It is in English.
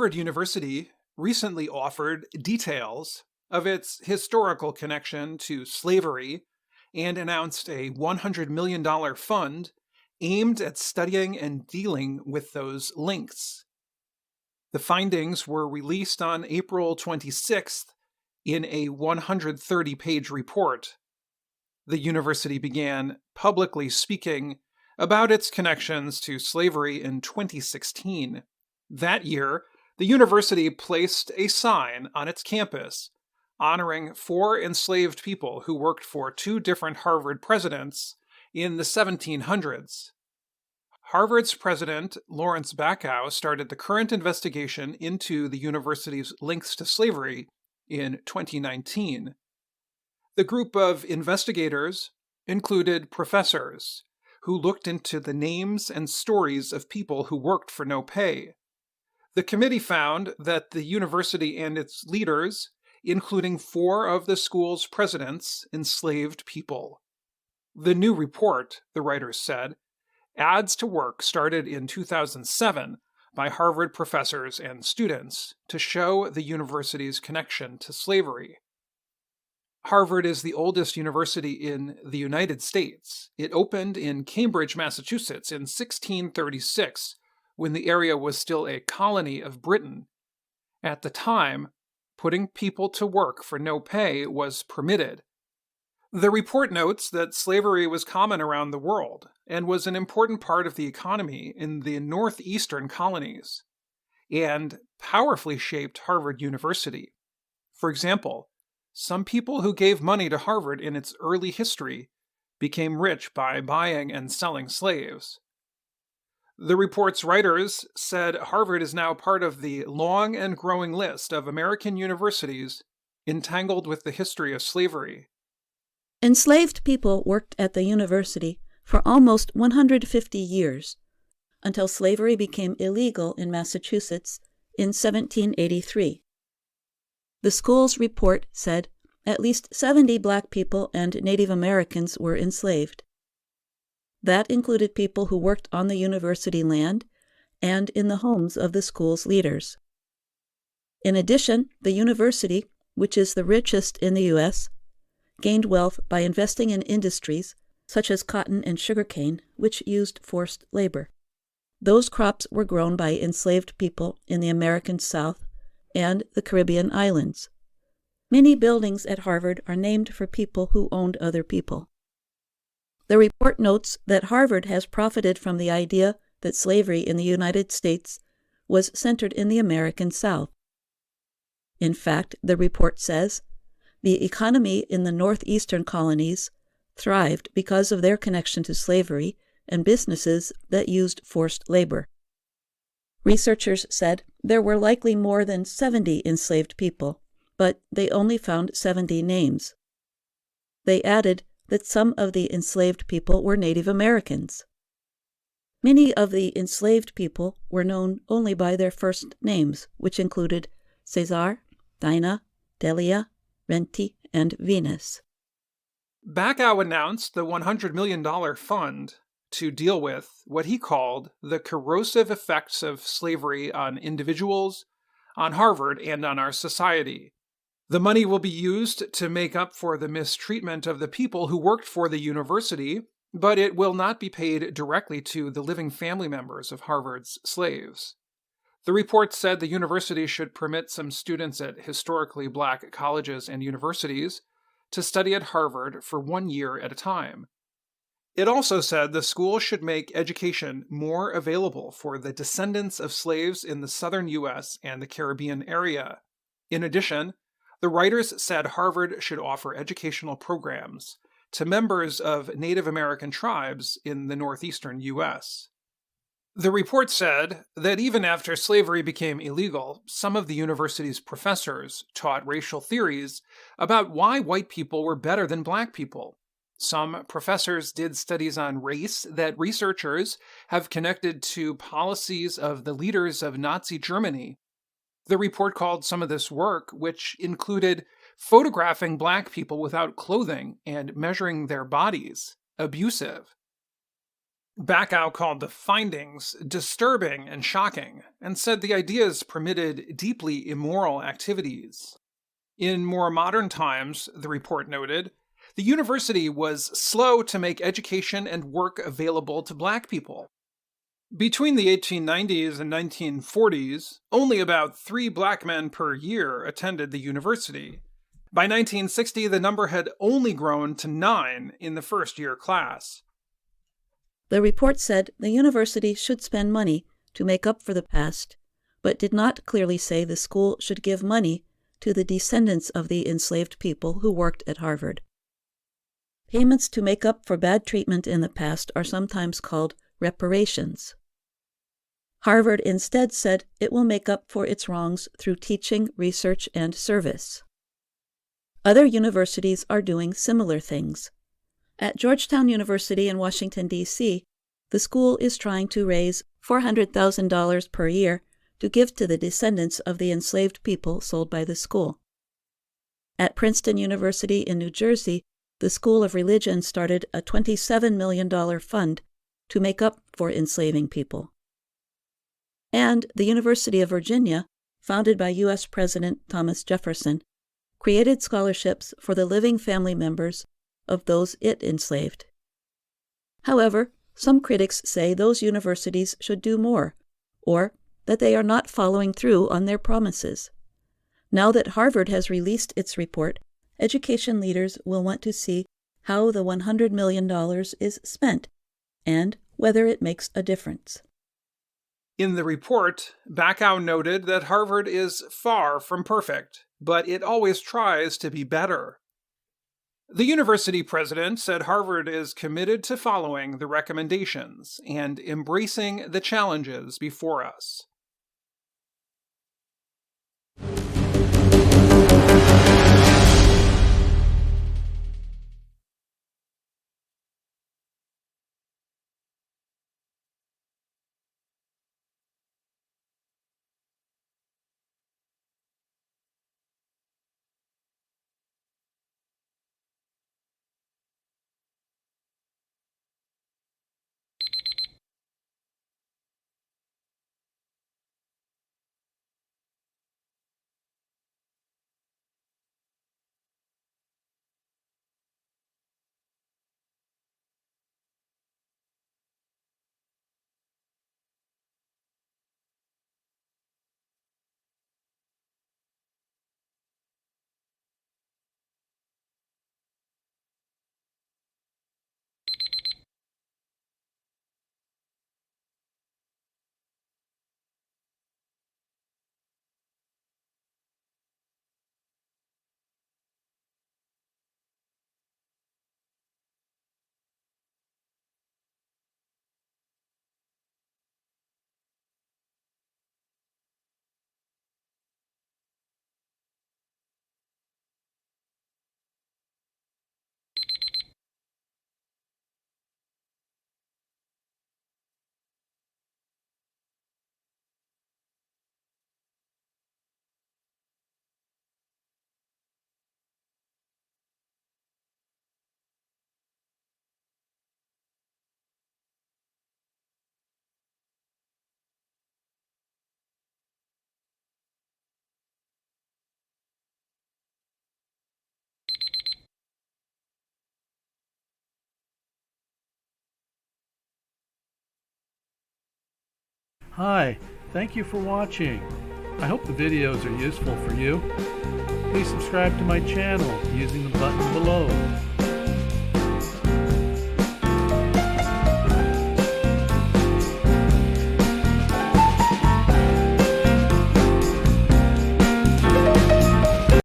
Harvard University recently offered details of its historical connection to slavery and announced a $100 million fund aimed at studying and dealing with those links. The findings were released on April 26th in a 130-page report. The university began publicly speaking about its connections to slavery in 2016. That year, the university placed a sign on its campus honoring 4 enslaved people who worked for 2 different Harvard presidents in the 1700s. Harvard's president, Lawrence Bacow, started the current investigation into the university's links to slavery in 2019. The group of investigators included professors who looked into the names and stories of people who worked for no pay. The committee found that the university and its leaders, including 4 of the school's presidents, enslaved people. The new report, the writers said, adds to work started in 2007 by Harvard professors and students to show the university's connection to slavery. Harvard is the oldest university in the United States. It opened in Cambridge, Massachusetts in 1636, when the area was still a colony of Britain. At the time, putting people to work for no pay was permitted. The report notes that slavery was common around the world and was an important part of the economy in the northeastern colonies, and powerfully shaped Harvard University. For example, some people who gave money to Harvard in its early history became rich by buying and selling slaves. The report's writers said Harvard is now part of the long and growing list of American universities entangled with the history of slavery. Enslaved people worked at the university for almost 150 years, until slavery became illegal in Massachusetts in 1783. The school's report said at least 70 Black people and Native Americans were enslaved. That included people who worked on the university land and in the homes of the school's leaders. In addition, the university, which is the richest in the U.S., gained wealth by investing in industries such as cotton and sugarcane, which used forced labor. Those crops were grown by enslaved people in the American South and the Caribbean islands. Many buildings at Harvard are named for people who owned other people. The report notes that Harvard has profited from the idea that slavery in the United States was centered in the American South. In fact, the report says, the economy in the northeastern colonies thrived because of their connection to slavery and businesses that used forced labor. Researchers said there were likely more than 70 enslaved people, but they only found 70 names. They added that some of the enslaved people were Native Americans. Many of the enslaved people were known only by their first names, which included Cesar, Dinah, Delia, Renti, and Venus. Bacow announced the $100 million fund to deal with what he called the corrosive effects of slavery on individuals, on Harvard, and on our society. The money will be used to make up for the mistreatment of the people who worked for the university, but it will not be paid directly to the living family members of Harvard's slaves. The report said the university should permit some students at historically Black colleges and universities to study at Harvard for 1 year at a time. It also said the school should make education more available for the descendants of slaves in the southern U.S. and the Caribbean area. In addition, the writers said Harvard should offer educational programs to members of Native American tribes in the northeastern U.S. The report said that even after slavery became illegal, some of the university's professors taught racial theories about why white people were better than Black people. Some professors did studies on race that researchers have connected to policies of the leaders of Nazi Germany. The report called some of this work, which included photographing Black people without clothing and measuring their bodies, abusive. Bacow called the findings disturbing and shocking, and said the ideas permitted deeply immoral activities. In more modern times, the report noted, the university was slow to make education and work available to black people. Between the 1890s and 1940s, only about 3 black men per year attended the university. By 1960, the number had only grown to 9 in the first-year class. The report said the university should spend money to make up for the past, but did not clearly say the school should give money to the descendants of the enslaved people who worked at Harvard. Payments to make up for bad treatment in the past are sometimes called reparations. Harvard instead said it will make up for its wrongs through teaching, research, and service. Other universities are doing similar things. At Georgetown University in Washington, D.C., the school is trying to raise $400,000 per year to give to the descendants of the enslaved people sold by the school. At Princeton University in New Jersey, the School of Religion started a $27 million fund to make up for enslaving people. And the University of Virginia, founded by U.S. President Thomas Jefferson, created scholarships for the living family members of those it enslaved. However, some critics say those universities should do more, or that they are not following through on their promises. Now that Harvard has released its report, education leaders will want to see how the $100 million is spent and whether it makes a difference. In the report, Bacow noted that Harvard is far from perfect, but it always tries to be better. The university president said Harvard is committed to following the recommendations and embracing the challenges before us. Hi, thank you for watching. I hope the videos are useful for you. Please subscribe to my channel using the button below.